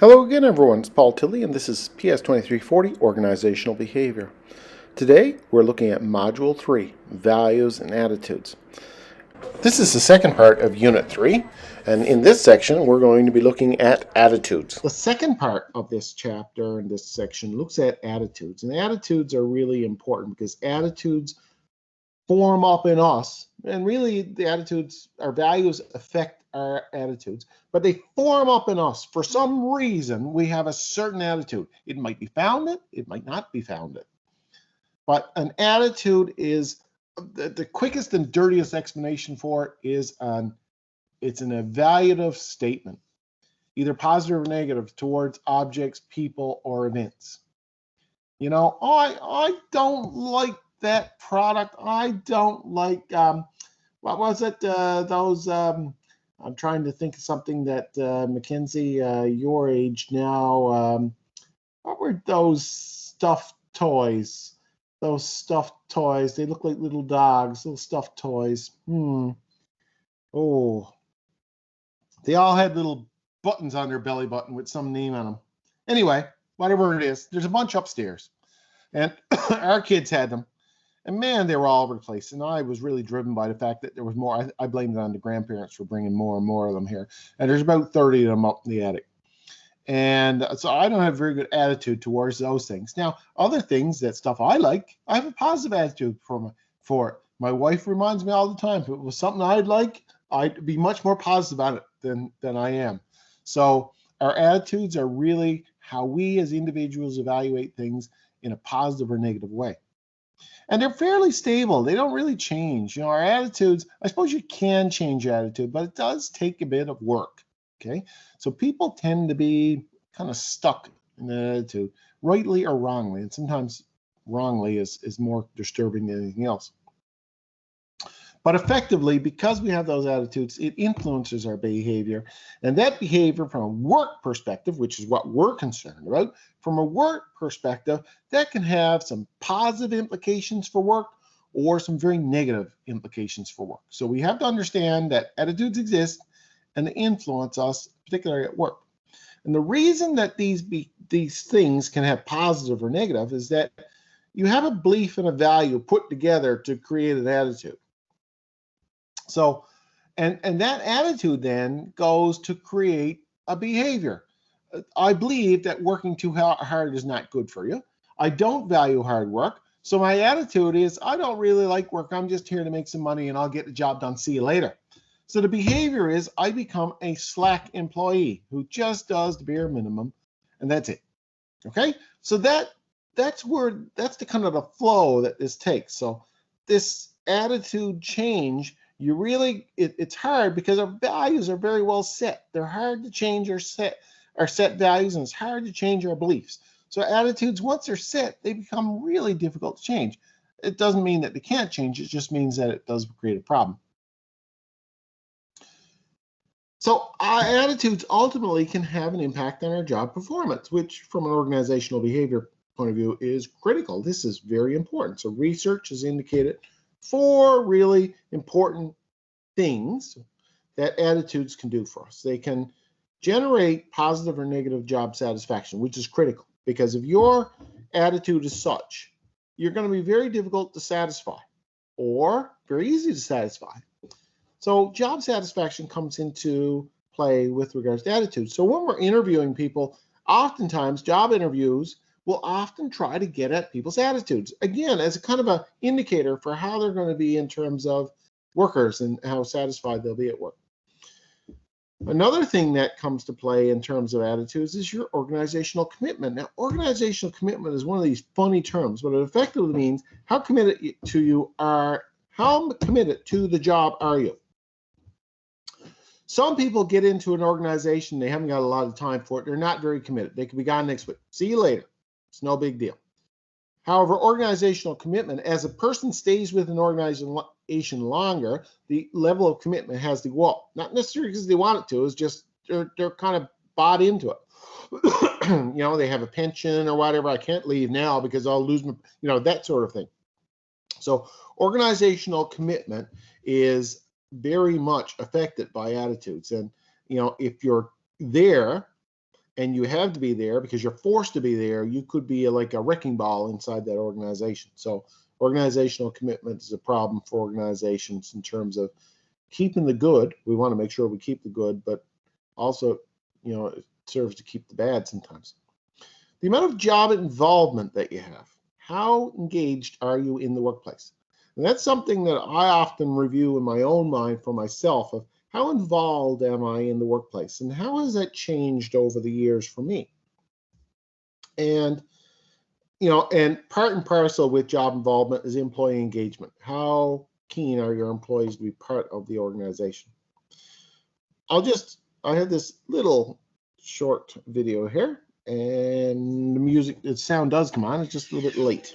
Hello again, everyone. It's Paul Tilley, and this is PS2340 Organizational Behavior. Today, we're looking at Module 3, Values and Attitudes. This is the second part of Unit 3, and in this section, we're going to be looking at attitudes. The second part of this chapter and this section looks at attitudes, and attitudes are really important because attitudes form up in us, and really the attitudes, our values affect our attitudes, but they form up in us. For some reason, we have a certain attitude. It might be founded, it might not be founded. But an attitude is the quickest and dirtiest explanation for it is it's an evaluative statement, either positive or negative towards objects, people, or events. You know, I don't like that product. I don't like what was it? I'm trying to think of something that Mackenzie, your age now. What were those stuffed toys? Those stuffed toys. They look like little dogs. Little stuffed toys. Oh, they all had little buttons on their belly button with some name on them. Anyway, whatever it is, there's a bunch upstairs, and our kids had them. And man, they were all over the place. And I was really driven by the fact that there was more. I blamed it on the grandparents for bringing more and more of them here. And there's about 30 of them up in the attic. And so I don't have a very good attitude towards those things. Now, other things, that stuff I like, I have a positive attitude for it. My wife reminds me all the time, if it was something I'd like, I'd be much more positive about it than I am. So our attitudes are really how we as individuals evaluate things in a positive or negative way. And they're fairly stable. They don't really change. You know, our attitudes, I suppose you can change your attitude, but it does take a bit of work. Okay. So people tend to be kind of stuck in that attitude, rightly or wrongly. And sometimes wrongly is more disturbing than anything else. But effectively, because we have those attitudes, it influences our behavior. And that behavior from a work perspective, which is what we're concerned about, from a work perspective, that can have some positive implications for work or some very negative implications for work. So we have to understand that attitudes exist and they influence us, particularly at work. And the reason that these things can have positive or negative is that you have a belief and a value put together to create an attitude. So, and that attitude then goes to create a behavior. I believe that working too hard is not good for you. I don't value hard work. So my attitude is I don't really like work. I'm just here to make some money and I'll get the job done. See you later. So the behavior is I become a slack employee who just does the bare minimum and that's it. Okay. So that's the kind of the flow that this takes. So this attitude change, it's hard because our values are very well set. They're hard to change our set values, and it's hard to change our beliefs. So attitudes, once they're set, they become really difficult to change. It doesn't mean that they can't change. It just means that it does create a problem. So our attitudes ultimately can have an impact on our job performance, which from an organizational behavior point of view is critical. This is very important. So research has indicated 4 really important things that attitudes can do for us. They can generate positive or negative job satisfaction, which is critical because if your attitude is such, you're going to be very difficult to satisfy or very easy to satisfy. So job satisfaction comes into play with regards to attitude. So when we're interviewing people, oftentimes job interviews will often try to get at people's attitudes, again, as a kind of an indicator for how they're going to be in terms of workers and how satisfied they'll be at work. Another thing that comes to play in terms of attitudes is your organizational commitment. Now, organizational commitment is one of these funny terms, but it effectively means how committed to the job are you? Some people get into an organization, they haven't got a lot of time for it, they're not very committed. They could be gone next week. See you later. It's no big deal. However, organizational commitment, as a person stays with an organization longer, the level of commitment has to go up. Not necessarily because they want it to, it's just they're kind of bought into it. You know, they have a pension or whatever. I can't leave now because I'll lose my, that sort of thing. So organizational commitment is very much affected by attitudes. And, if you're there and you have to be there because you're forced to be there, you could be like a wrecking ball inside that organization. So organizational commitment is a problem for organizations in terms of keeping the good. We want to make sure we keep the good, but also, it serves to keep the bad sometimes. The amount of job involvement that you have. How engaged are you in the workplace? And that's something that I often review in my own mind for myself, of how involved am I in the workplace and how has that changed over the years for me? And, and part and parcel with job involvement is employee engagement. How keen are your employees to be part of the organization? I have this little short video here, and the sound does come on. It's just a little bit late.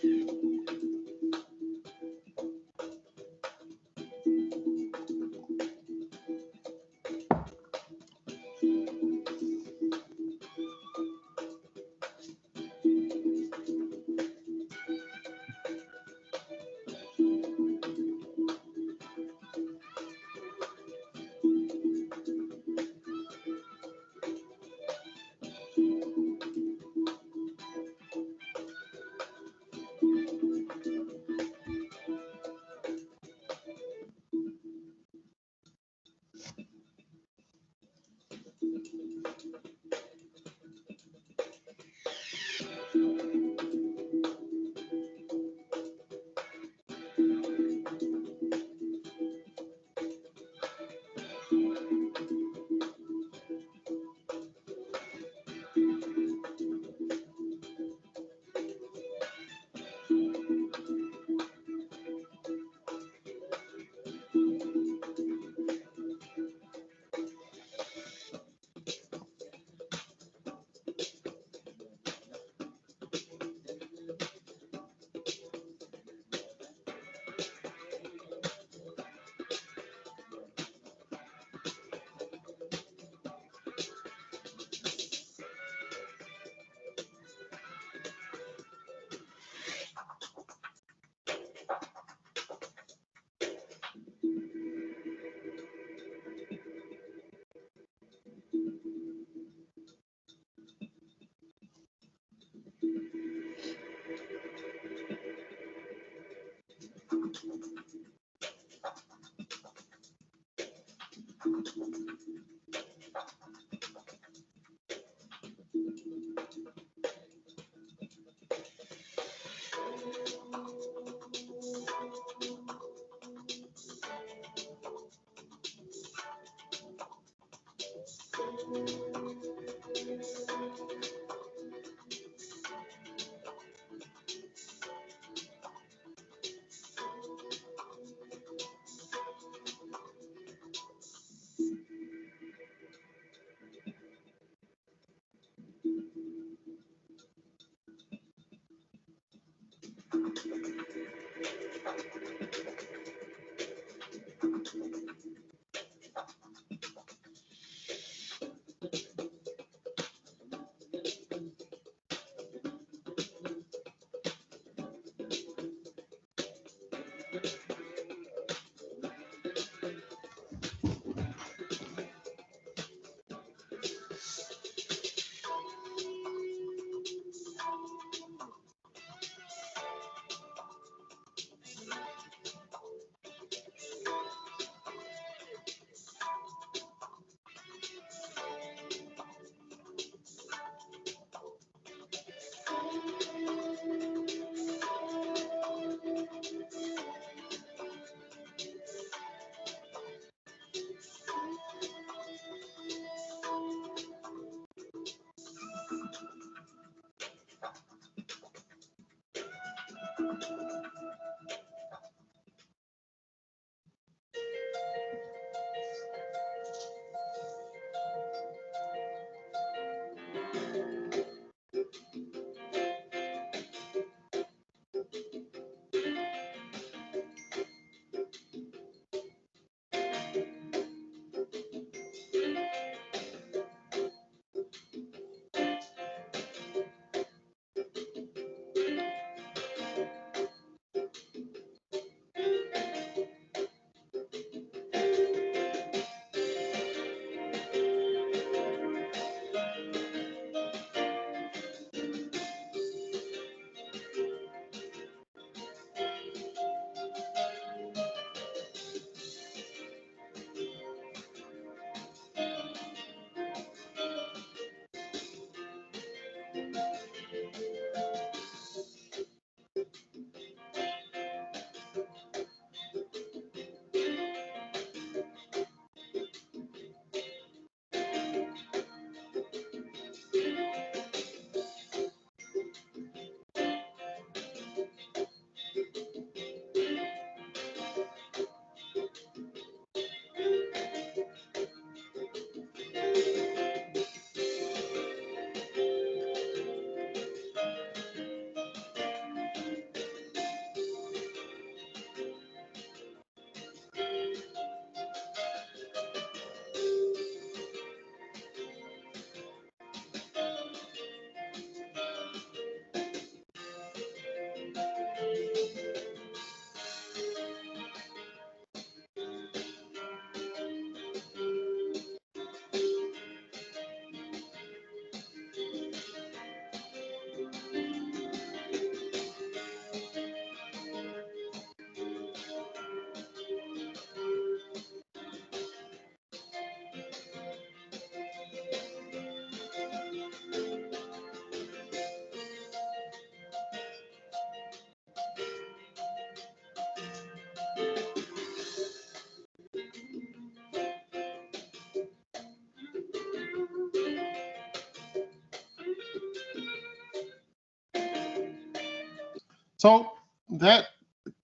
So that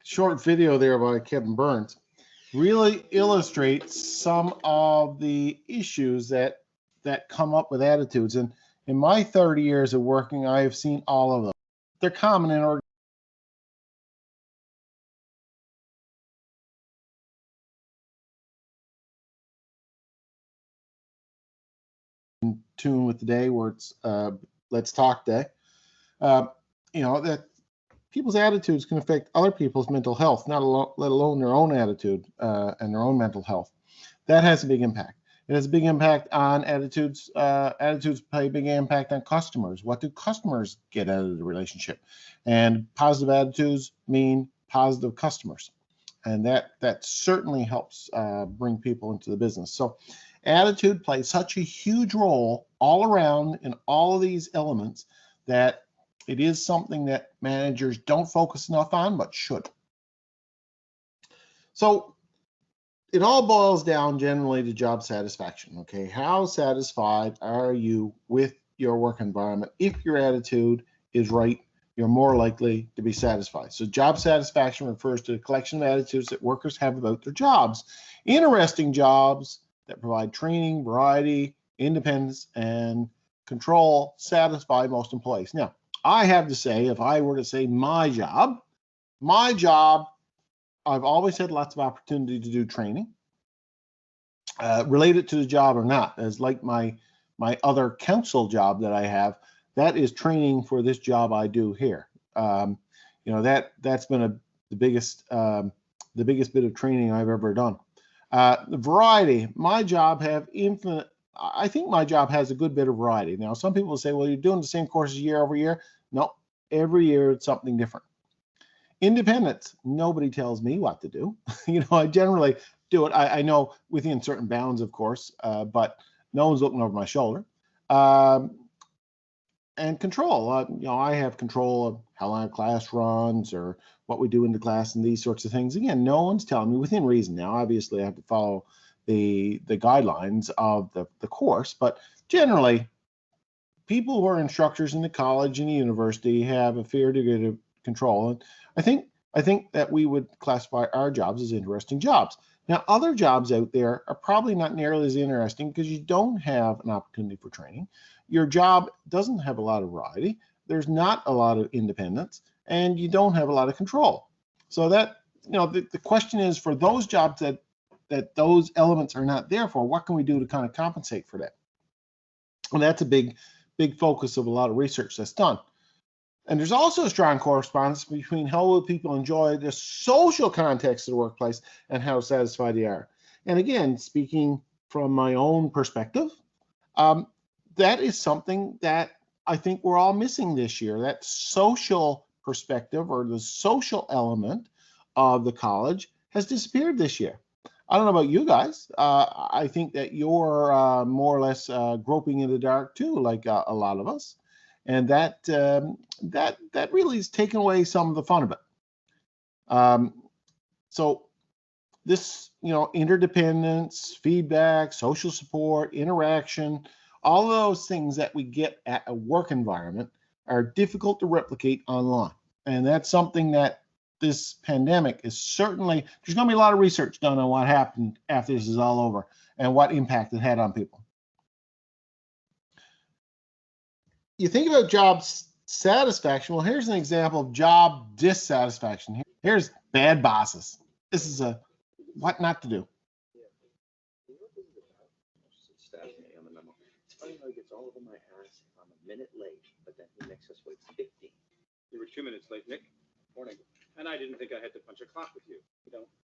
short video there by Kevin Burns really illustrates some of the issues that come up with attitudes. And in my 30 years of working, I have seen all of them. They're common in organizations. In tune with the day where it's let's talk day. That people's attitudes can affect other people's mental health, let alone their own attitude and their own mental health. That has a big impact. It has a big impact on attitudes. Attitudes play a big impact on customers. What do customers get out of the relationship? And positive attitudes mean positive customers. And that certainly helps bring people into the business. So attitude plays such a huge role all around in all of these elements that it is something that managers don't focus enough on, but should. So it all boils down generally to job satisfaction, okay? How satisfied are you with your work environment? If your attitude is right, you're more likely to be satisfied. So job satisfaction refers to the collection of attitudes that workers have about their jobs. Interesting jobs that provide training, variety, independence, and control satisfy most employees. Now, I have to say, if I were to say my job, I've always had lots of opportunity to do training, related to the job or not, as like my other council job that I have, that is training for this job I do here. That's been the biggest bit of training I've ever done. The variety, my job have infinite. I think my job has a good bit of variety. Now, some people say, well, you're doing the same courses year over year. No, every year it's something different. Independence, nobody tells me what to do. I generally do it. I know within certain bounds, of course, but no one's looking over my shoulder. And control, I have control of how long a class runs or what we do in the class and these sorts of things. Again, no one's telling me within reason. Now, obviously, I have to follow the guidelines of the course, but generally, people who are instructors in the college and the university have a fair degree of control. And I think that we would classify our jobs as interesting jobs. Now, other jobs out there are probably not nearly as interesting because you don't have an opportunity for training. Your job doesn't have a lot of variety. There's not a lot of independence, and you don't have a lot of control. So that, the question is, for those jobs that those elements are not there for, what can we do to kind of compensate for that? And that's a big focus of a lot of research that's done. And there's also a strong correspondence between how will people enjoy the social context of the workplace and how satisfied they are. And again, speaking from my own perspective, that is something that I think we're all missing this year. That social perspective or the social element of the college has disappeared this year. I don't know about you guys. I think that you're more or less groping in the dark too, like a lot of us. And that really is taking away some of the fun of it. So this, interdependence, feedback, social support, interaction, all of those things that we get at a work environment are difficult to replicate online. And that's something that this pandemic is certainly, there's going to be a lot of research done on what happened after this is all over and what impact it had on people. You think about job satisfaction. Well, here's an example of job dissatisfaction. Here's bad bosses. This is a what not to do. It's funny how he gets all over my ass if I'm a minute late, but then he makes us wait 15. You were 2 minutes late, Nick. Morning. And I didn't think I had to punch a clock with you.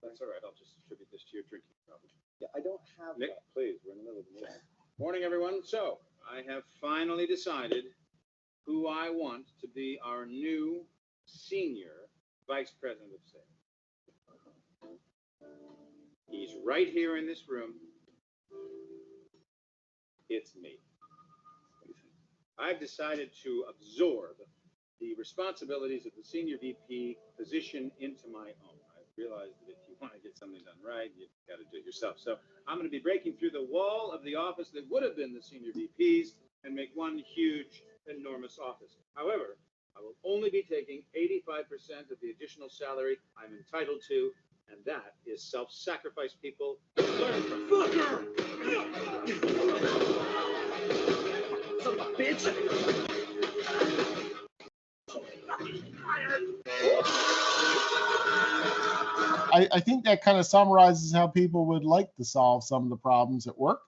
That's all right. I'll just attribute this to your drinking problem. Yeah, I don't have Nick, that. please. We're in the middle of the meeting. Morning, everyone. So I have finally decided who I want to be our new senior vice president of sales. He's right here in this room. It's me. I've decided to absorb the responsibilities of the senior VP position into my own. I realized that if you want to get something done right, you've got to do it yourself. So I'm going to be breaking through the wall of the office that would have been the senior VP's and make one huge, enormous office. However, I will only be taking 85% of the additional salary I'm entitled to, and that is self-sacrifice, people. Learn from fucker! Son of a bitch! I think that kind of summarizes how people would like to solve some of the problems at work.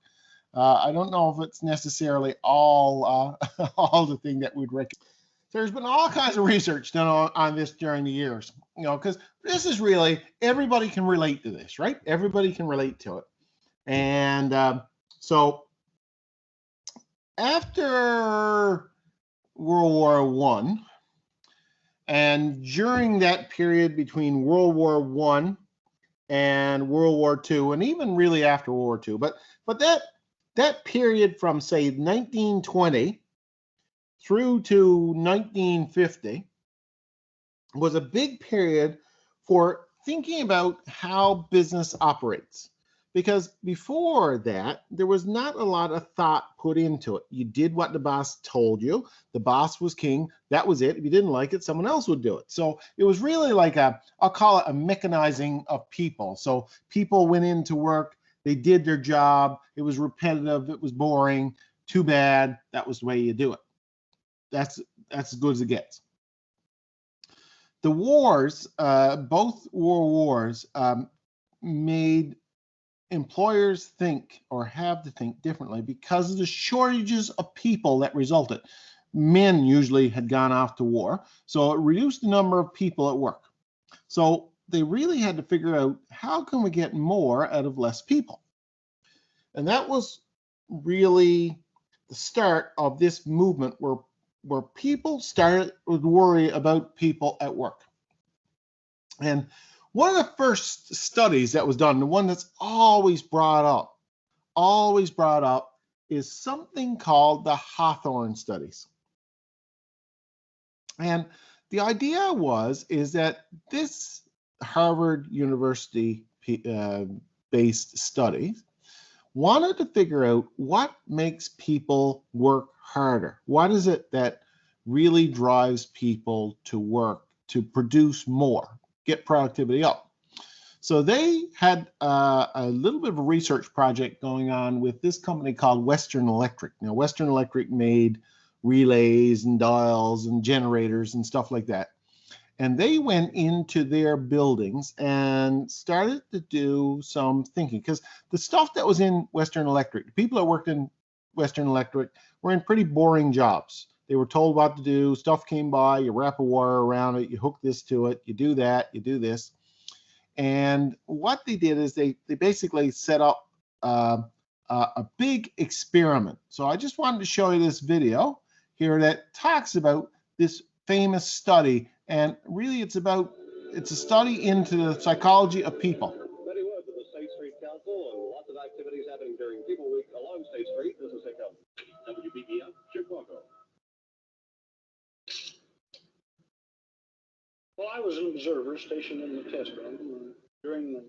I don't know if it's necessarily all all the thing that we'd recommend. There's been all kinds of research done on this during the years, you know, because this is really, everybody can relate to this, right? Everybody can relate to it. And so after World War I, and during that period between World War I and World War II, and even really after World War II, but that period from, say, 1920 through to 1950 was a big period for thinking about how business operates. Because before that, there was not a lot of thought put into it. You did what the boss told you. The boss was king. That was it. If you didn't like it, someone else would do it. So it was really like I'll call it a mechanizing of people. So people went into work, they did their job. It was repetitive. It was boring. Too bad. That was the way you do it. That's as good as it gets. The wars, both world wars, made employers think or have to think differently because of the shortages of people that resulted. Men usually had gone off to war, so it reduced the number of people at work. So they really had to figure out, how can we get more out of less people? And that was really the start of this movement where people started to worry about people at work. And one of the first studies that was done, the one that's always brought up, is something called the Hawthorne studies. And the idea is that this Harvard University based study wanted to figure out what makes people work harder. What is it that really drives people to work, to produce more, get productivity up? So they had a little bit of a research project going on with this company called Western Electric. Now, Western Electric made relays and dials and generators and stuff like that. And they went into their buildings and started to do some thinking, because the stuff that was in Western Electric, the people that worked in Western Electric were in pretty boring jobs. They were told what to do. Stuff came by, you wrap a wire around it, you hook this to it, you do that, you do this. And what they did is they basically set up a big experiment. So I just wanted to show you this video here that talks about this famous study. And really it's a study into the psychology of people. Betty Wood with the State Street Council, and lots of activities happening during People Week along State Street. This is WBEF Chicago. Well, I was an observer stationed in the test room during the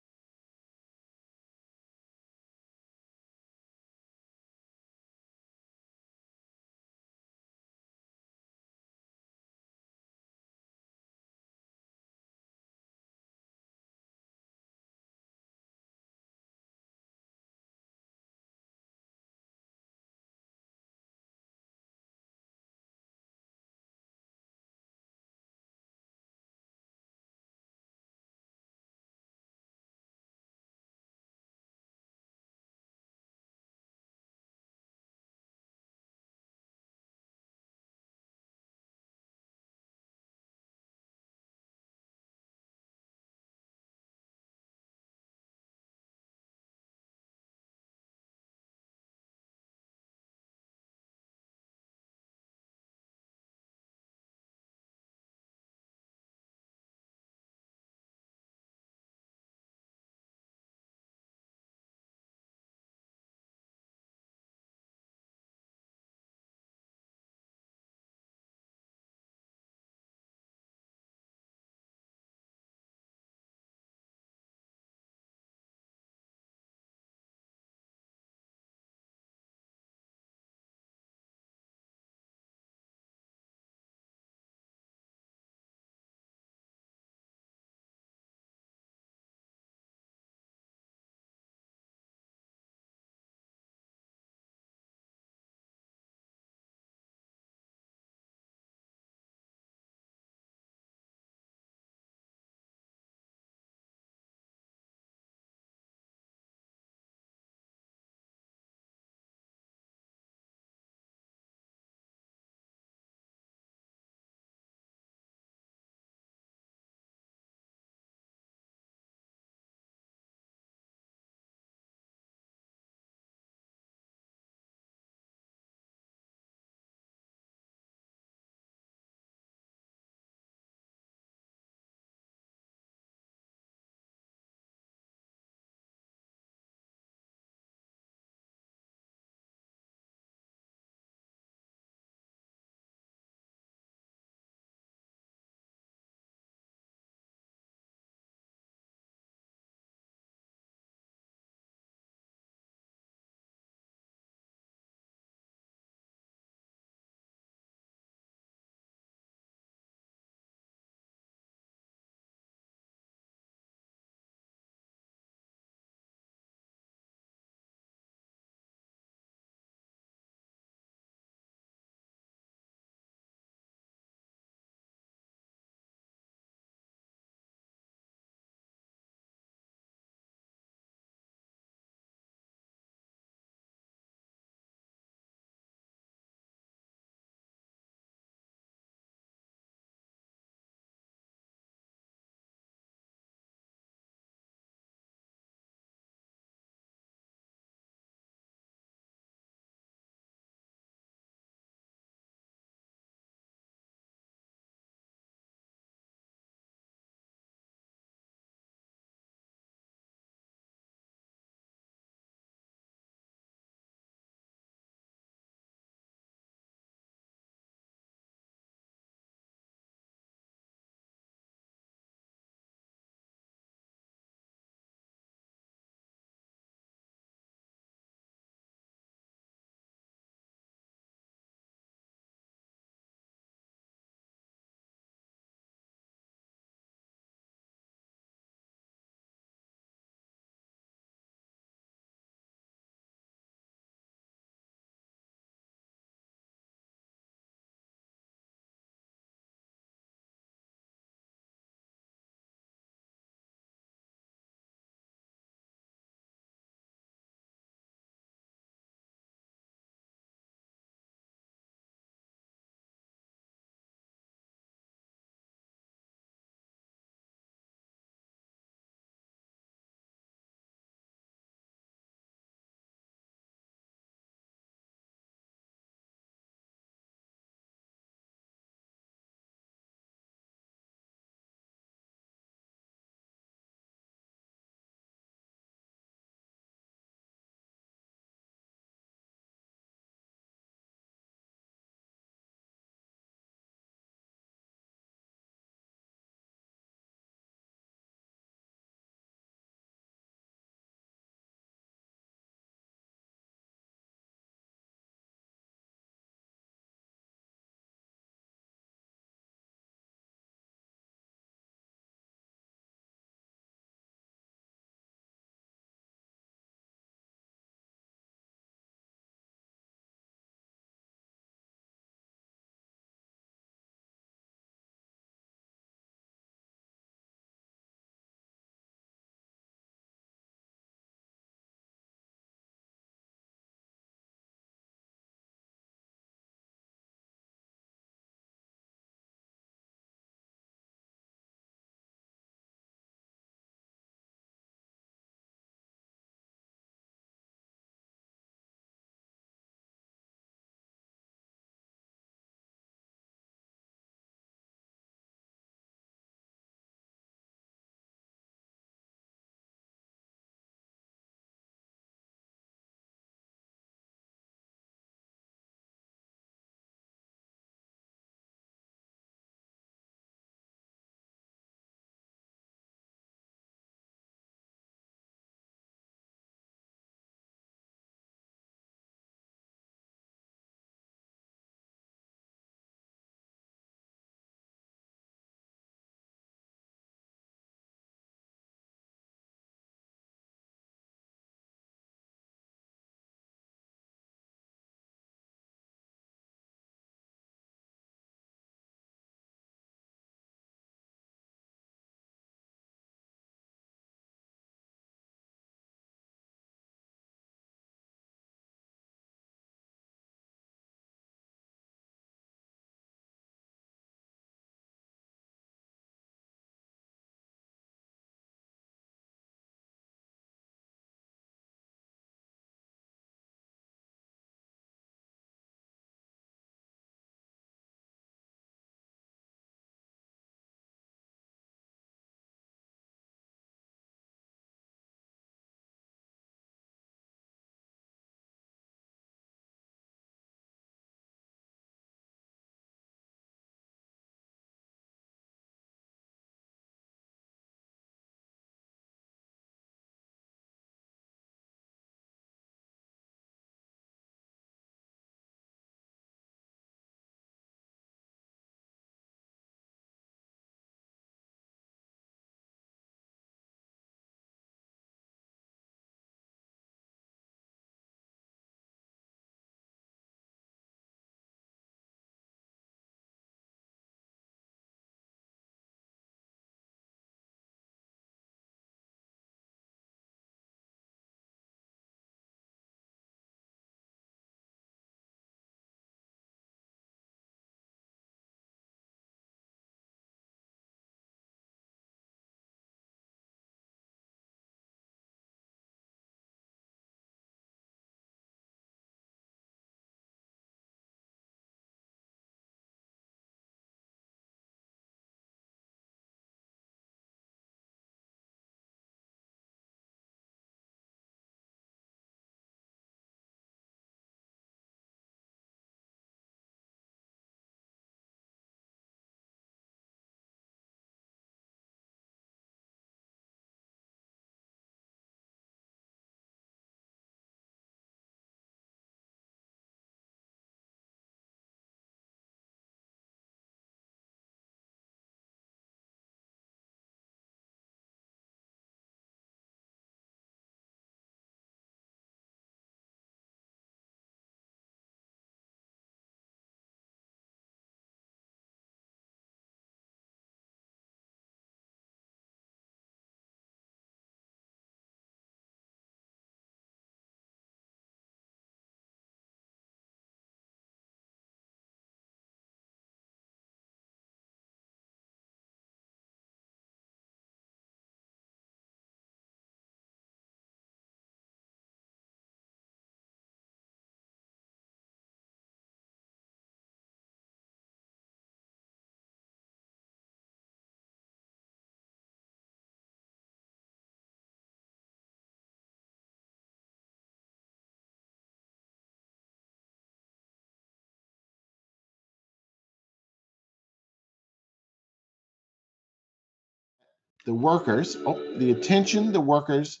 the workers, the attention the workers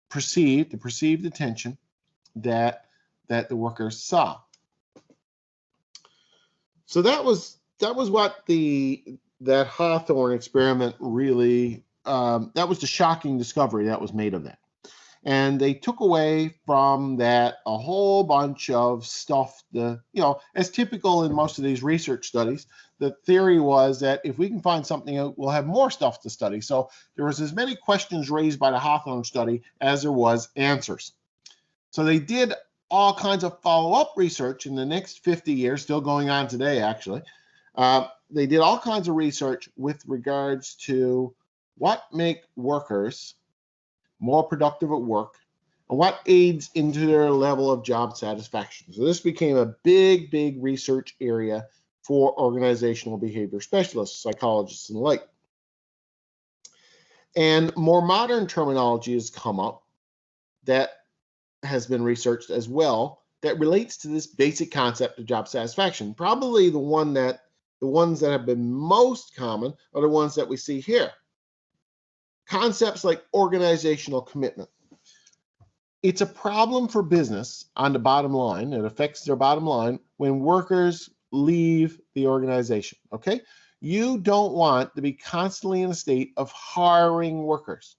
perceived, the perceived attention that the workers saw. So that was what that Hawthorne experiment really, that was the shocking discovery that was made of that. And they took away from that a whole bunch of stuff, as typical in most of these research studies. The theory was that if we can find something out, we'll have more stuff to study. So there was as many questions raised by the Hawthorne study as there was answers. So they did all kinds of follow-up research in the next 50 years, still going on today, actually. They did all kinds of research with regards to what make workers more productive at work and what aids into their level of job satisfaction. So this became a big, big research area for organizational behavior specialists, psychologists, and the like. And more modern terminology has come up that has been researched as well that relates to this basic concept of job satisfaction. Probably the ones that have been most common are the ones that we see here. Concepts like organizational commitment. It's a problem for business on the bottom line. It affects their bottom line when workers leave the organization, okay? You don't want to be constantly in a state of hiring workers.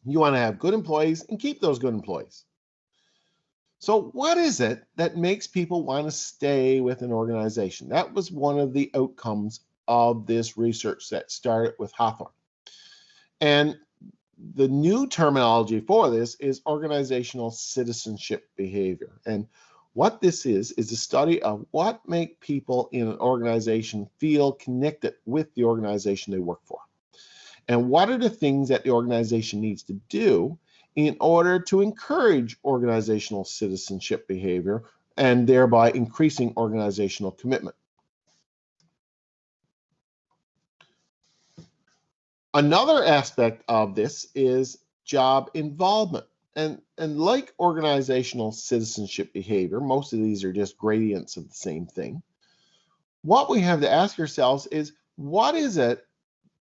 You want to have good employees and keep those good employees. So what is it that makes people want to stay with an organization? That was one of the outcomes of this research that started with Hawthorne. And the new terminology for this is organizational citizenship behavior. And what this is a study of what make people in an organization feel connected with the organization they work for. And what are the things that the organization needs to do in order to encourage organizational citizenship behavior and thereby increasing organizational commitment. Another aspect of this is job involvement. And like organizational citizenship behavior, most of these are just gradients of the same thing. What we have to ask ourselves is, what is it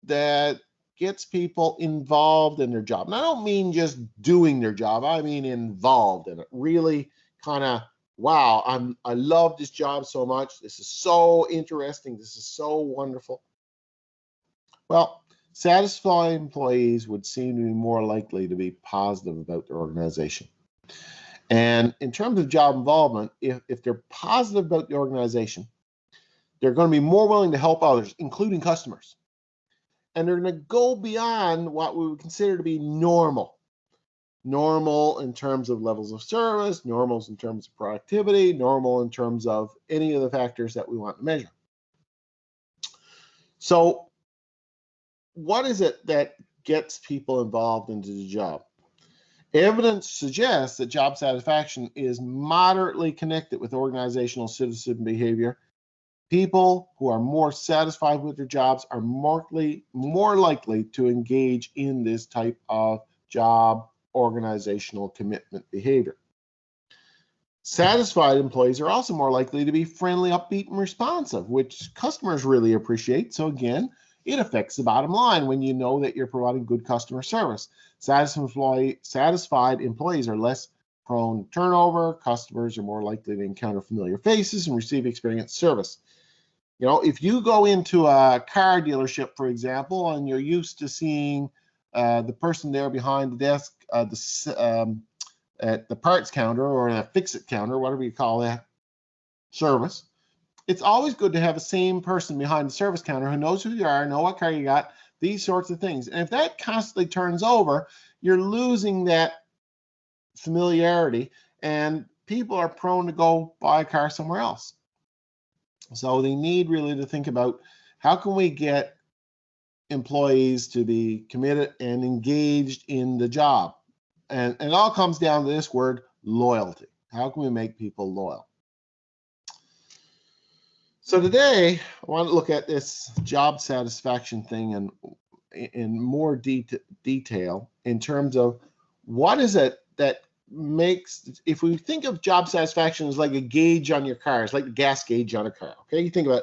that gets people involved in their job? And I don't mean just doing their job, I mean involved in it. Really kind of, wow, I love this job so much. This is so interesting. This is so wonderful. Well, satisfied employees would seem to be more likely to be positive about their organization. And in terms of job involvement, if they're positive about the organization, they're going to be more willing to help others, including customers. And they're going to go beyond what we would consider to be normal. Normal in terms of levels of service, normal in terms of productivity, normal in terms of any of the factors that we want to measure. So what is it that gets people involved into the job? Evidence suggests that job satisfaction is moderately connected with organizational citizen behavior. People who are more satisfied with their jobs are more likely to engage in this type of job organizational commitment behavior. Satisfied employees are also more likely to be friendly, upbeat, and responsive, which customers really appreciate. So again, it affects the bottom line when you know that you're providing good customer service. Satisfied employees are less prone to turnover. Customers are more likely to encounter familiar faces and receive experienced service. You know, if you go into a car dealership, for example, and you're used to seeing the person there behind the desk at the parts counter or the fix-it counter, whatever you call that service, it's always good to have the same person behind the service counter who knows who you are, know what car you got, these sorts of things. And if that constantly turns over, you're losing that familiarity, and people are prone to go buy a car somewhere else. So they need really to think about, how can we get employees to be committed and engaged in the job? And it all comes down to this word, loyalty. How can we make people loyal? So today, I want to look at this job satisfaction thing in more detail in terms of what is it that makes, if we think of job satisfaction as like a gauge on your car, it's like the gas gauge on a car, okay? You think about,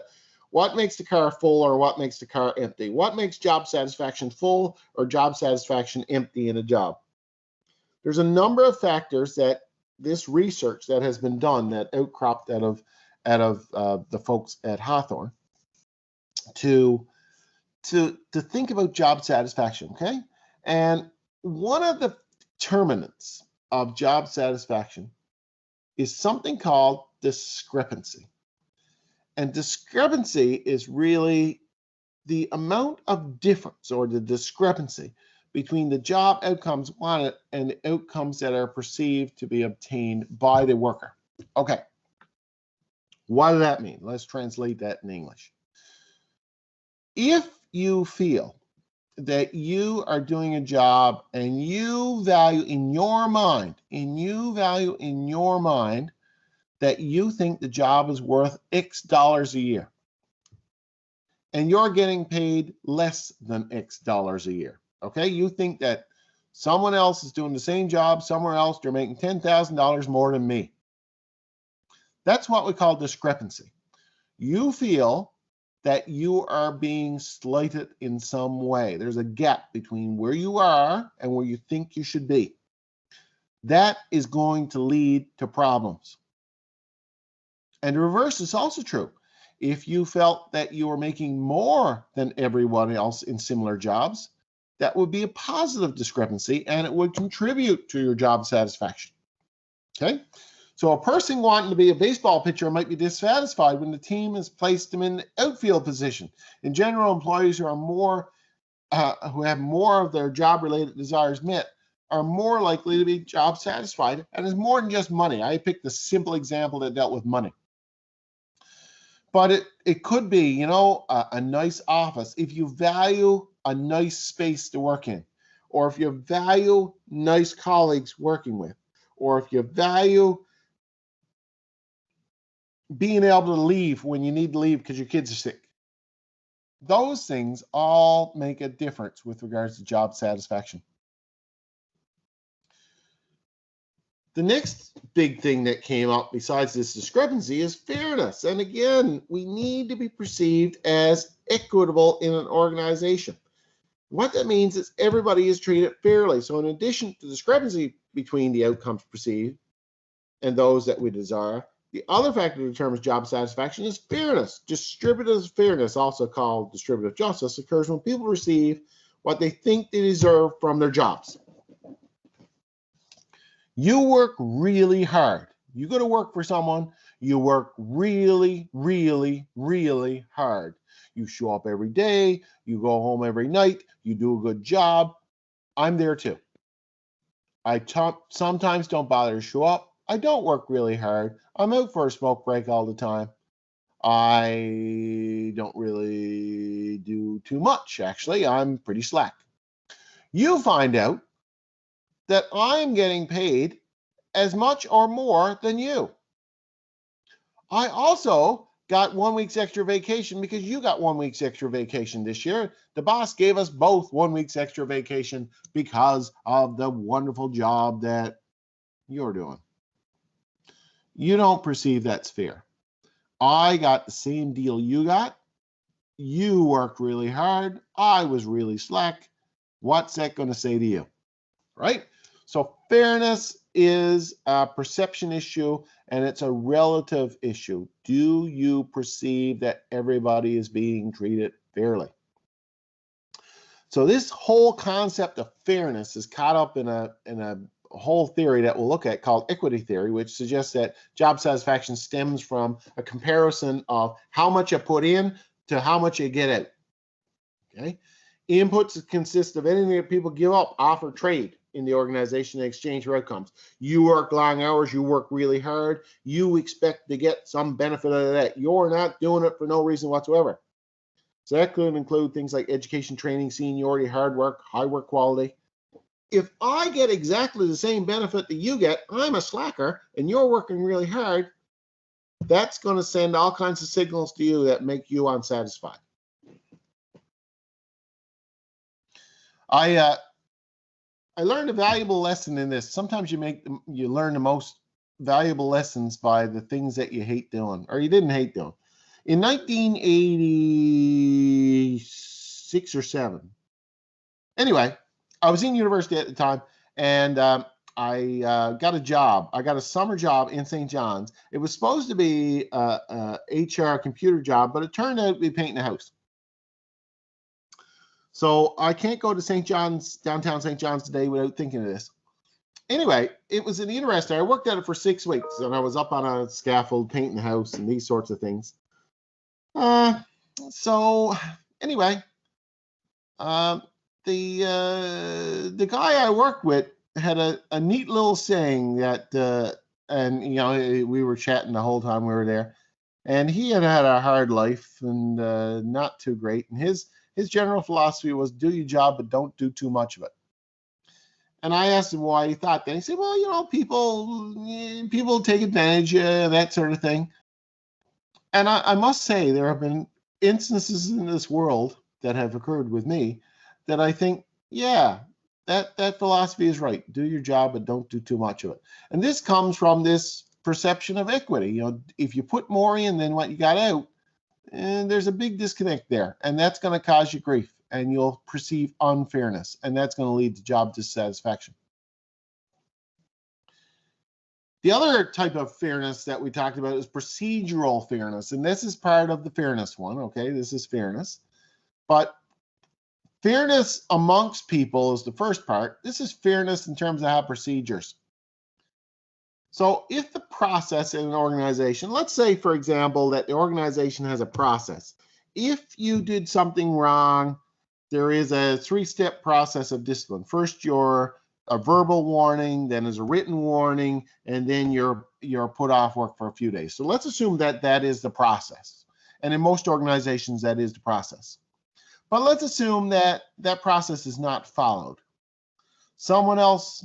What makes the car full or what makes the car empty? What makes job satisfaction full or job satisfaction empty in a job? There's a number of factors that this research that has been done that outcropped out of the folks at Hawthorne to think about job satisfaction, okay? And one of the determinants of job satisfaction is something called discrepancy. And discrepancy is really the amount of difference or the discrepancy between the job outcomes wanted and the outcomes that are perceived to be obtained by the worker. Okay, what does that mean? Let's translate that in English. If you feel that you are doing a job and you value in your mind that you think the job is worth X dollars a year, and you're getting paid less than X dollars a year, okay? You think that someone else is doing the same job somewhere else, they're making $10,000 more than me. That's what we call discrepancy. You feel that you are being slighted in some way. There's a gap between where you are and where you think you should be. That is going to lead to problems. And the reverse is also true. If you felt that you were making more than everyone else in similar jobs, that would be a positive discrepancy and it would contribute to your job satisfaction. Okay? So a person wanting to be a baseball pitcher might be dissatisfied when the team has placed them in the outfield position. In general, employees who have more of their job-related desires met are more likely to be job satisfied, and it's more than just money. I picked a simple example that dealt with money. But it could be, you know, a nice office. If you value a nice space to work in, or if you value nice colleagues working with, or if you value being able to leave when you need to leave because your kids are sick. Those things all make a difference with regards to job satisfaction. The next big thing that came up besides this discrepancy is fairness. And again, we need to be perceived as equitable in an organization. What that means is everybody is treated fairly. So in addition to discrepancy between the outcomes perceived and those that we desire, the other factor that determines job satisfaction is fairness. Distributive fairness, also called distributive justice, occurs when people receive what they think they deserve from their jobs. You work really hard. You go to work for someone, you work really, really, really hard. You show up every day, you go home every night, you do a good job. I'm there too. I sometimes don't bother to show up. I don't work really hard. I'm out for a smoke break all the time. I don't really do too much, actually. I'm pretty slack. You find out that I'm getting paid as much or more than you. I also got 1 week's extra vacation because you got 1 week's extra vacation this year. The boss gave us both 1 week's extra vacation because of the wonderful job that you're doing. You don't perceive that's fair. I got the same deal you got. You worked really hard. I was really slack. What's that going to say to you? Right? So fairness is a perception issue and it's a relative issue. Do you perceive that everybody is being treated fairly? So this whole concept of fairness is caught up in a whole theory that we'll look at called equity theory, which suggests that job satisfaction stems from a comparison of how much you put in to how much you get out. Okay, inputs consist of anything that people give up, offer, trade in the organization in exchange for outcomes. You work long hours, you work really hard, you expect to get some benefit out of that. You're not doing it for no reason whatsoever. So that could include things like education, training, seniority, hard work, high work quality. If I get exactly the same benefit that you get, I'm a slacker and you're working really hard, that's going to send all kinds of signals to you that make you unsatisfied. I learned a valuable lesson in this. Sometimes you learn the most valuable lessons by the things that you hate doing or you didn't hate doing. In 1986 or 7. Anyway, I was in university at the time, and I got a job. I got a summer job in St. John's. It was supposed to be a HR computer job, but it turned out to be painting a house. So I can't go to St. John's, downtown St. John's today without thinking of this. Anyway, it was an interesting. I worked at it for 6 weeks, and I was up on a scaffold painting the house and these sorts of things. So anyway, the guy I worked with had a neat little saying that, and you know, we were chatting the whole time we were there, and he had a hard life and not too great. And his general philosophy was do your job, but don't do too much of it. And I asked him why he thought that. He said, well, you know, people take advantage of that sort of thing. And I must say, there have been instances in this world that have occurred with me that I think, yeah, that philosophy is right. Do your job, but don't do too much of it. And this comes from this perception of equity. You know, if you put more in than what you got out, and there's a big disconnect there, and that's going to cause you grief, and you'll perceive unfairness, and that's going to lead to job dissatisfaction. The other type of fairness that we talked about is procedural fairness, and this is part of the fairness one, okay? This is fairness. But fairness amongst people is the first part. This is fairness in terms of how procedures. So if the process in an organization, let's say, for example, that the organization has a process. If you did something wrong, there is a 3-step process of discipline. First, you're a verbal warning, then there's a written warning, and then you're put off work for a few days. So let's assume that that is the process. And in most organizations, that is the process. But let's assume that that process is not followed. Someone else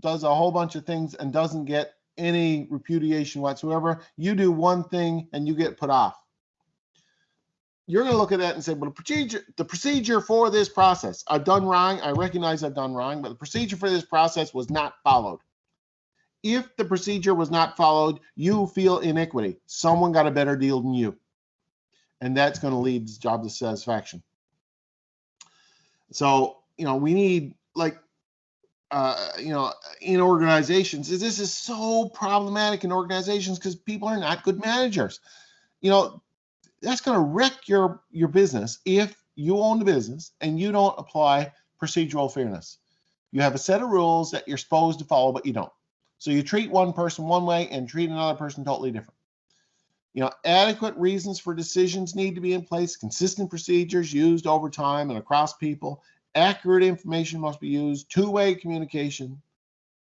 does a whole bunch of things and doesn't get any repudiation whatsoever. You do one thing and you get put off. You're going to look at that and say, well, the procedure for this process, I've done wrong. I recognize I've done wrong, but the procedure for this process was not followed. If the procedure was not followed, you feel inequity. Someone got a better deal than you. And that's going to lead to job dissatisfaction. So, you know, we need, like, you know, in organizations, this is so problematic in organizations because people are not good managers. You know, that's going to wreck your business if you own the business and you don't apply procedural fairness. You have a set of rules that you're supposed to follow, but you don't. So you treat one person one way and treat another person totally different. You know, adequate reasons for decisions need to be in place, consistent procedures used over time and across people, accurate information must be used, two-way communication,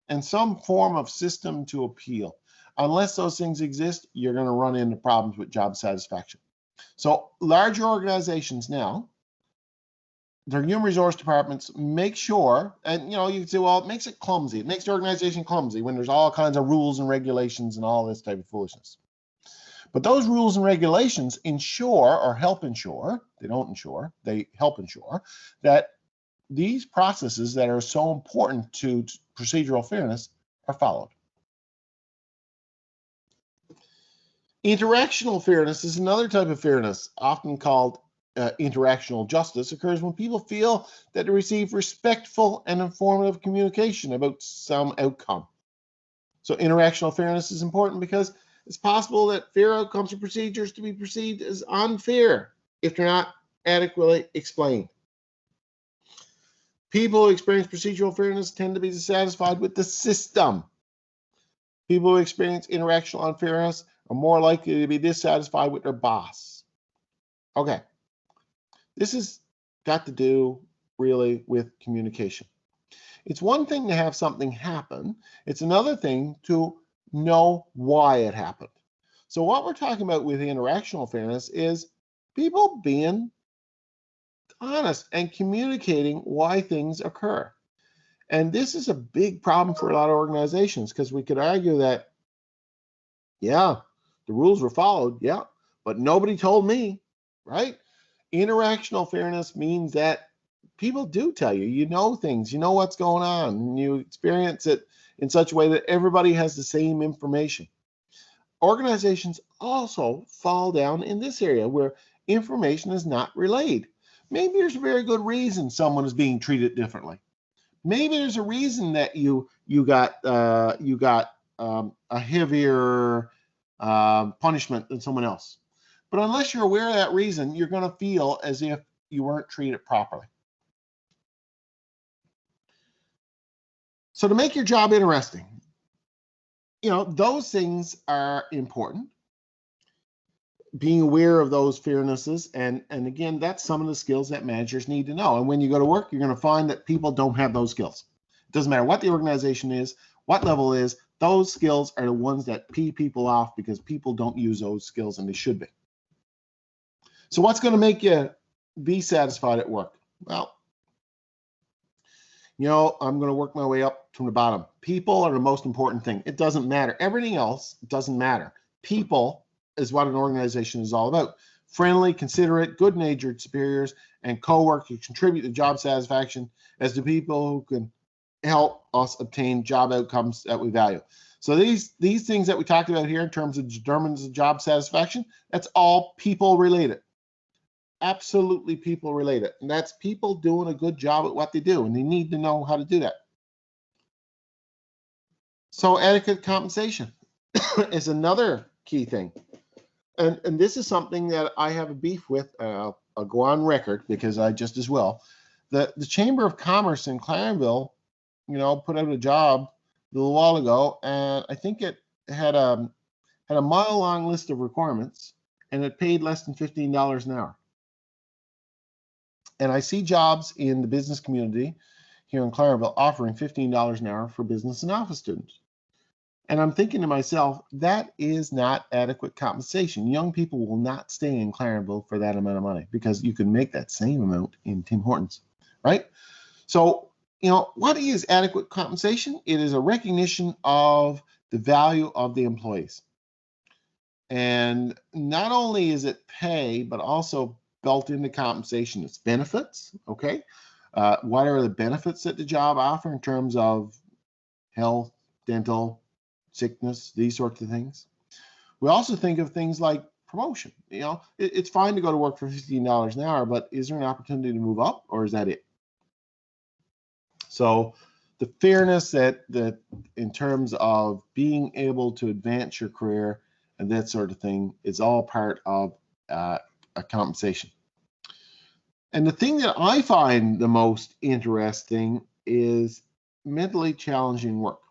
and some form of system to appeal. Unless those things exist, you're going to run into problems with job satisfaction. So larger organizations now, their human resource departments make sure, and you know, you can say, well, it makes it clumsy. It makes the organization clumsy when there's all kinds of rules and regulations and all this type of foolishness. But those rules and regulations ensure or help ensure, they don't ensure, they help ensure that these processes that are so important to procedural fairness are followed. Interactional fairness is another type of fairness, often called interactional justice, occurs when people feel that they receive respectful and informative communication about some outcome. So interactional fairness is important because it's possible that fair outcomes or procedures to be perceived as unfair if they're not adequately explained. People who experience procedural fairness tend to be dissatisfied with the system. People who experience interactional unfairness are more likely to be dissatisfied with their boss. Okay, this has got to do really with communication. It's one thing to have something happen. It's another thing to know why it happened. So what we're talking about with interactional fairness is people being honest and communicating why things occur. And this is a big problem for a lot of organizations because we could argue that, yeah, the rules were followed, yeah, but nobody told me, right? Interactional fairness means that people do tell you, you know things, you know what's going on, and you experience it in such a way that everybody has the same information. organizations also fall down in this area where information is not relayed. Maybe there's a very good reason someone is being treated differently. Maybe there's a reason that you got a heavier punishment than someone else. But unless you're aware of that reason, you're going to feel as if you weren't treated properly. So to make your job interesting, those things are important. Being aware of those fairnesses, and again, that's some of the skills that managers need to know. And when you go to work, you're going to find that people don't have those skills. It doesn't matter what the organization is, what level it is, those skills are the ones that pee people off because people don't use those skills, and they should be. So what's going to make you be satisfied at work? Well, I'm going to work my way up from the bottom. People are the most important thing. It doesn't matter. Everything else doesn't matter. People is what an organization is all about. Friendly, considerate, good-natured superiors and co-workers who contribute to job satisfaction as the people who can help us obtain job outcomes that we value. So these things that we talked about here in terms of determinants of job satisfaction, that's all people related. Absolutely people related. And that's people doing a good job at what they do, and they need to know how to do that. So adequate compensation is another key thing. And this is something that I have a beef with. I'll go on record because I just as well. The Chamber of Commerce in Clarenville, put out a job a little while ago, and I think it had a mile-long list of requirements, and it paid less than $15 an hour. And I see jobs in the business community here in Clarenville offering $15 an hour for business and office students. And I'm thinking to myself, that is not adequate compensation. Young people will not stay in Clarenville for that amount of money because you can make that same amount in Tim Hortons, right? So, what is adequate compensation? It is a recognition of the value of the employees. And not only is it pay, but also built into compensation, it's benefits, okay? What are the benefits that the job offer in terms of health, dental, sickness, these sorts of things? We also think of things like promotion. It's fine to go to work for $15 an hour, but is there an opportunity to move up, or is that it? So the fairness that in terms of being able to advance your career and that sort of thing is all part of a compensation. And the thing that I find the most interesting is mentally challenging work.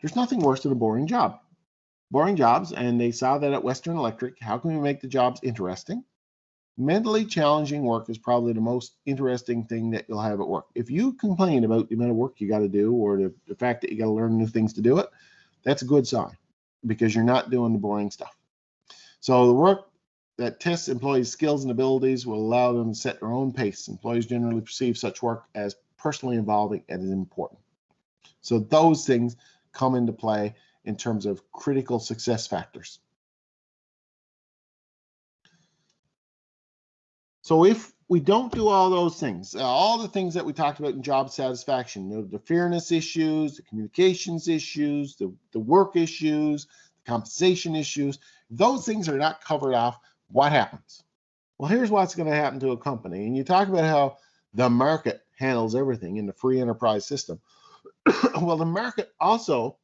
There's nothing worse than a boring job. Boring jobs, and they saw that at Western Electric. How can we make the jobs interesting? Mentally challenging work is probably the most interesting thing that you'll have at work. If you complain about the amount of work you got to do, or the fact that you got to learn new things to do it, that's a good sign because you're not doing the boring stuff. So the work that tests employees' skills and abilities will allow them to set their own pace. Employees generally perceive such work as personally involving and is important. So those things come into play in terms of critical success factors. So if we don't do all those things, all the things that we talked about in job satisfaction, the fairness issues, the communications issues, the work issues, the compensation issues, those things are not covered off, what happens? Well, here's what's going to happen to a company. And you talk about how the market handles everything in the free enterprise system. Well, the market also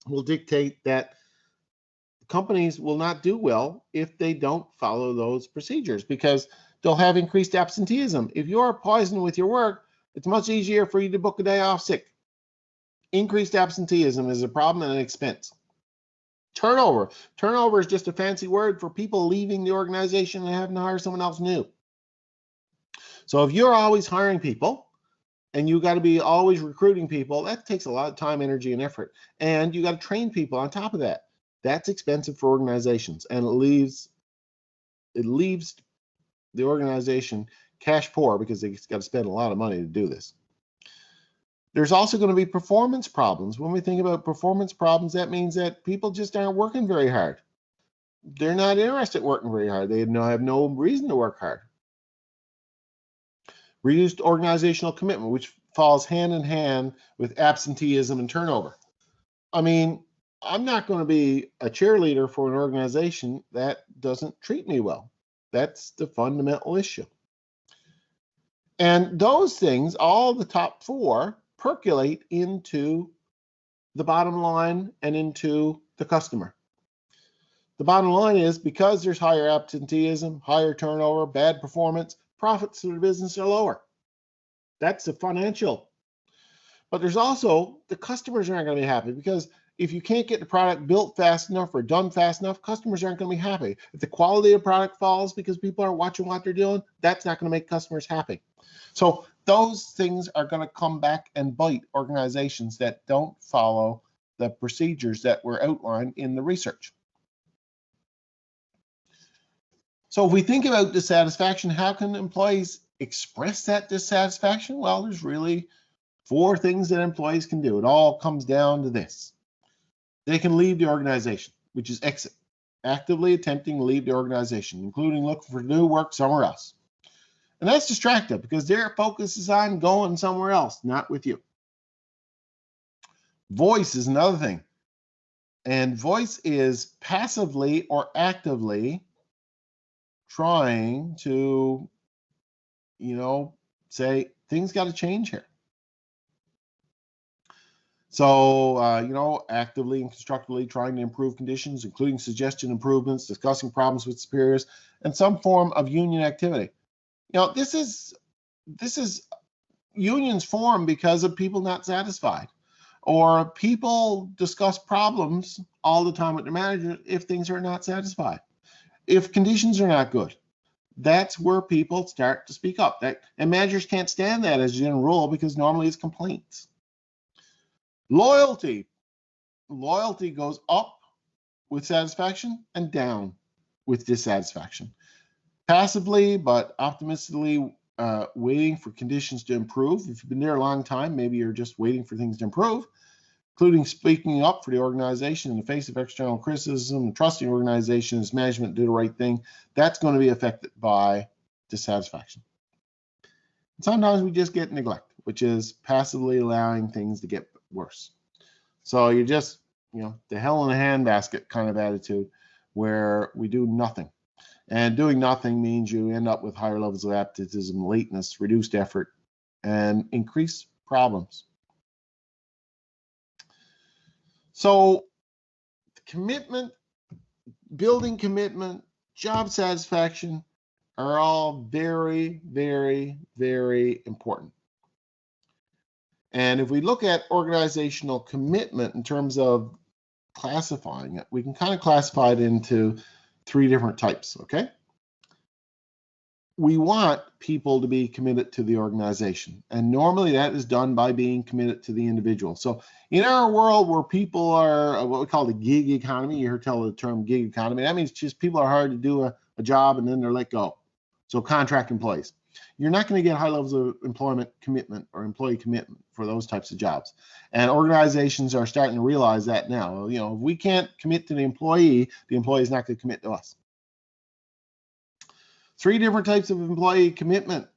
will dictate that companies will not do well if they don't follow those procedures because they'll have increased absenteeism. If you're poisoned with your work, it's much easier for you to book a day off sick. Increased absenteeism is a problem and an expense. Turnover. Turnover is just a fancy word for people leaving the organization and having to hire someone else new. So if you're always hiring people and you got to be always recruiting people, that takes a lot of time, energy, and effort. And you got to train people on top of that. That's expensive for organizations, and it leaves the organization cash poor because they've got to spend a lot of money to do this. There's also going to be performance problems. When we think about performance problems, that means that people just aren't working very hard. They're not interested in working very hard. They have no reason to work hard. Reduced organizational commitment, which falls hand in hand with absenteeism and turnover. I mean, I'm not going to be a cheerleader for an organization that doesn't treat me well. That's the fundamental issue. And those things, all the top four, percolate into the bottom line and into the customer. The bottom line is because there's higher absenteeism, higher turnover, bad performance, profits of the business are lower. That's the financial. But there's also the customers aren't going to be happy, because if you can't get the product built fast enough or done fast enough, customers aren't going to be happy. If the quality of the product falls because people aren't watching what they're doing, that's not going to make customers happy. So those things are going to come back and bite organizations that don't follow the procedures that were outlined in the research. So if we think about dissatisfaction, how can employees express that dissatisfaction? Well, there's really 4 things that employees can do. It all comes down to this. They can leave the organization, which is exit, actively attempting to leave the organization, including looking for new work somewhere else. And that's distractive because their focus is on going somewhere else, not with you. Voice is another thing. And voice is passively or actively trying to, say things got to change here. So, actively and constructively trying to improve conditions, including suggestion improvements, discussing problems with superiors, and some form of union activity. This is unions form because of people not satisfied, or people discuss problems all the time with their manager if things are not satisfied, if conditions are not good. That's where people start to speak up. And managers can't stand that as a general rule because normally it's complaints. Loyalty goes up with satisfaction and down with dissatisfaction. Passively but optimistically waiting for conditions to improve. If you've been there a long time, maybe you're just waiting for things to improve, including speaking up for the organization in the face of external criticism and trusting the organization's management to do the right thing. That's going to be affected by dissatisfaction. And sometimes we just get neglect, which is passively allowing things to get worse. So you're just, the hell in a handbasket kind of attitude where we do nothing. And doing nothing means you end up with higher levels of absenteeism, lateness, reduced effort, and increased problems. So commitment, building commitment, job satisfaction are all very, very, very important. And if we look at organizational commitment in terms of classifying it, we can kind of classify it into 3 different types, okay? We want people to be committed to the organization, and normally that is done by being committed to the individual. So in our world where people are what we call the gig economy, you hear tell the term gig economy, that means just people are hired to do a job and then they're let go. So contract employees. You're not going to get high levels of employment commitment or employee commitment for those types of jobs. And organizations are starting to realize that now. If we can't commit to the employee is not going to commit to us. 3 different types of employee commitment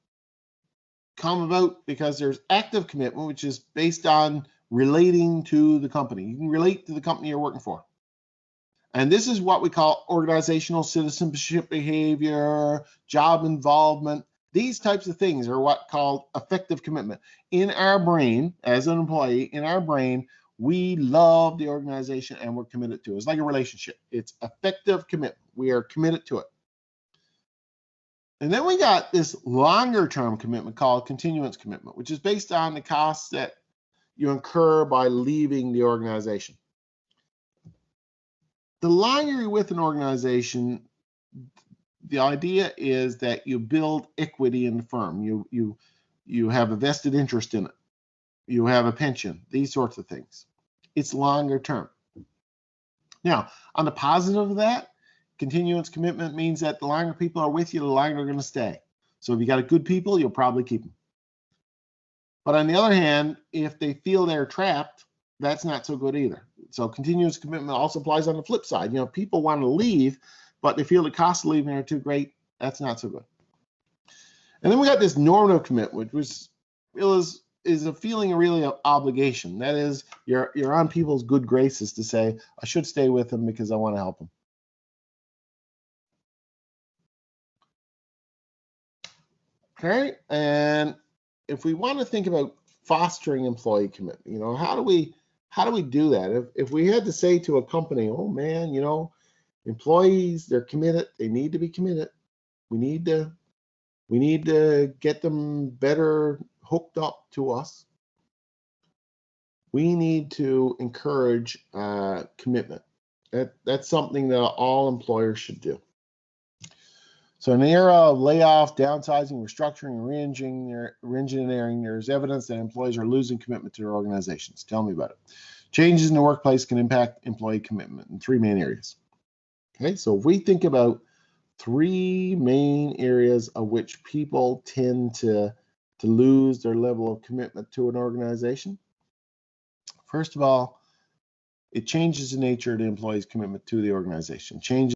come about because there's active commitment, which is based on relating to the company. You can relate to the company you're working for. And this is what we call organizational citizenship behavior, job involvement. These types of things are what called effective commitment. In our brain, as an employee, we love the organization and we're committed to it. It's like a relationship. It's effective commitment. We are committed to it. And then we got this longer term commitment called continuance commitment, which is based on the costs that you incur by leaving the organization. The longer you're with an organization, the idea is that you build equity in the firm. You have a vested interest in it. You have a pension, these sorts of things. It's longer term. Now, on the positive of that, continuance commitment means that the longer people are with you, the longer they're going to stay. So if you got a good people, you'll probably keep them. But on the other hand, if they feel they're trapped, that's not so good either. So continuous commitment also applies on the flip side. People want to leave, but they feel the cost of leaving are too great. That's not so good. And then we got this normative commitment, which is a feeling really of obligation. That is, you're on people's good graces to say, I should stay with them because I want to help them. Okay, and if we want to think about fostering employee commitment, you know, how do we do that? If we had to say to a company, oh man, you know, employees, they're committed, they need to be committed. We need to get them better hooked up to us. We need to encourage commitment. That's something that all employers should do. So in the era of layoff, downsizing, restructuring, and reengineering, there's evidence that employees are losing commitment to their organizations. Tell me about it. Changes in the workplace can impact employee commitment in three main areas. Okay, so if we think about three main areas of which people tend to lose their level of commitment to an organization. First of all, it changes the nature of the employee's commitment to the organization. Changes